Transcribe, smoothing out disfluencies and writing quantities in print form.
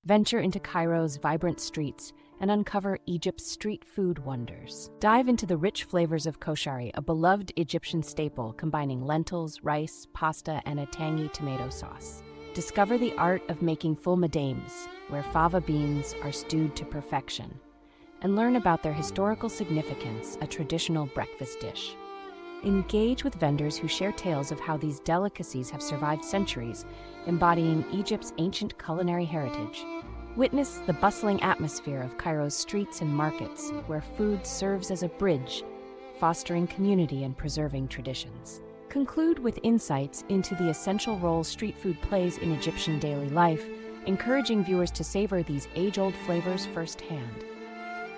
Venture into Cairo's vibrant streets and uncover Egypt's street food wonders. Dive into the rich flavors of koshary, a beloved Egyptian staple combining lentils, rice, pasta, and a tangy tomato sauce. Discover the art of making full medames, where fava beans are stewed to perfection, and learn about their historical significance, a traditional breakfast dish. Engage with vendors who share tales of how these delicacies have survived centuries, embodying Egypt's ancient culinary heritage. Witness the bustling atmosphere of Cairo's streets and markets, where food serves as a bridge, fostering community and preserving traditions. Conclude with insights into the essential role street food plays in Egyptian daily life, encouraging viewers to savor these age-old flavors firsthand.